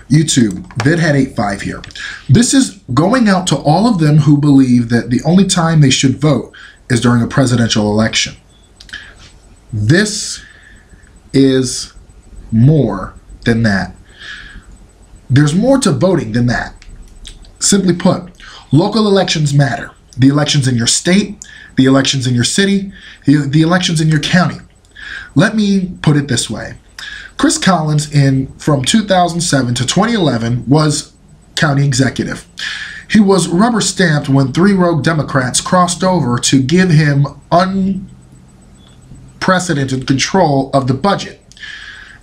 YouTube, VidHead85 here. This is going out to all of them who believe that the only time they should vote is during a presidential election. This is more than that. There's more to voting than that. Simply put, local elections matter. The elections in your state, the elections in your city, the elections in your county. Let me put it this way. Chris Collins, from 2007 to 2011, was county executive. He was rubber stamped when 3 rogue Democrats crossed over to give him unprecedented control of the budget.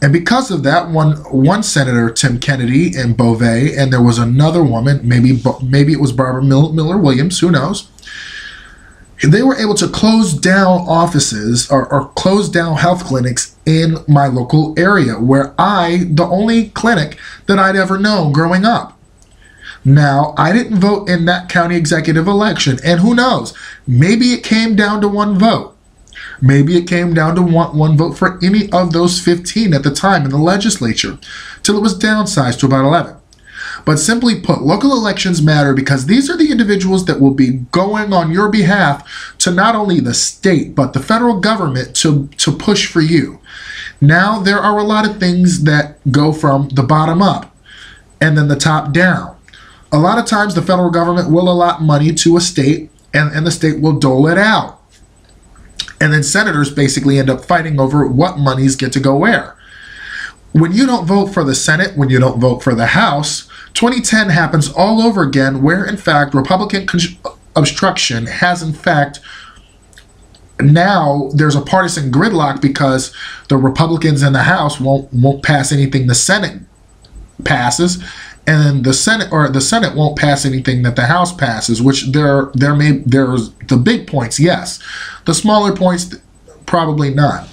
And because of that, one Senator, Tim Kennedy in Beauvais, and there was another woman, maybe it was Barbara Miller Williams, who knows, they were able to close down offices or close down health clinics in my local area, where the only clinic that I'd ever known growing up. Now, I didn't vote in that county executive election, and who knows, maybe it came down to 1 vote. Maybe it came down to one vote for any of those 15 at the time in the legislature, till it was downsized to about 11. But simply put, local elections matter because these are the individuals that will be going on your behalf to not only the state, but the federal government to push for you. Now, there are a lot of things that go from the bottom up and then the top down. A lot of times the federal government will allot money to a state and the state will dole it out. And then senators basically end up fighting over what monies get to go where. When you don't vote for the Senate, when you don't vote for the House, 2010 happens all over again, where in fact Republican obstruction has in fact, now there's a partisan gridlock because the Republicans in the House won't pass anything the Senate passes, and the Senate won't pass anything that the House passes, which there's the big points, yes. The smaller points, probably not.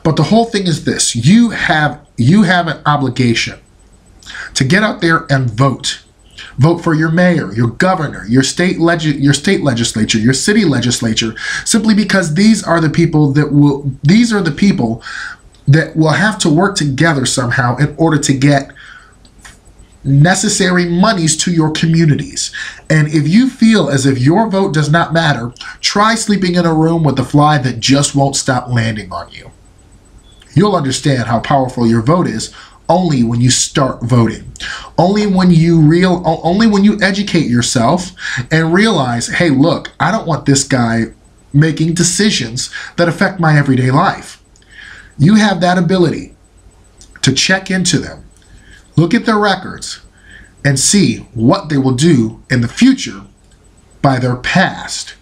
But the whole thing is this: you have an obligation to get out there and vote. Vote for your mayor, your governor, your state legislature, your city legislature, simply because these are the people that will have to work together somehow in order to get necessary monies to your communities. And if you feel as if your vote does not matter, try sleeping in a room with a fly that just won't stop landing on you. You'll understand how powerful your vote is only when you start voting. Only when you educate yourself and realize, hey, look, I don't want this guy making decisions that affect my everyday life. You have that ability to check into them, look at their records, and see what they will do in the future by their past.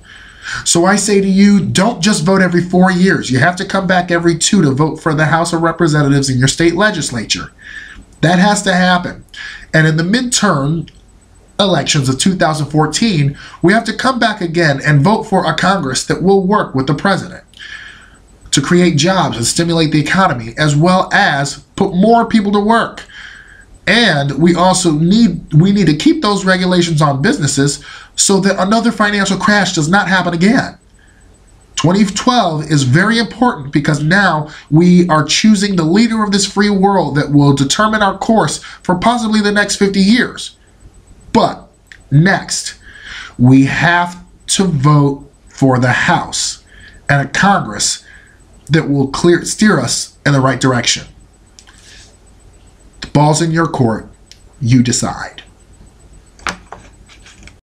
So I say to you, don't just vote every 4 years. You have to come back every 2 to vote for the House of Representatives in your state legislature. That has to happen. And in the midterm elections of 2014, we have to come back again and vote for a Congress that will work with the president to create jobs and stimulate the economy, as well as put more people to work. And we also need to keep those regulations on businesses so that another financial crash does not happen again. 2012 is very important because now we are choosing the leader of this free world that will determine our course for possibly the next 50 years. But next, we have to vote for the House and a Congress that will steer us in the right direction. The ball's in your court. You decide.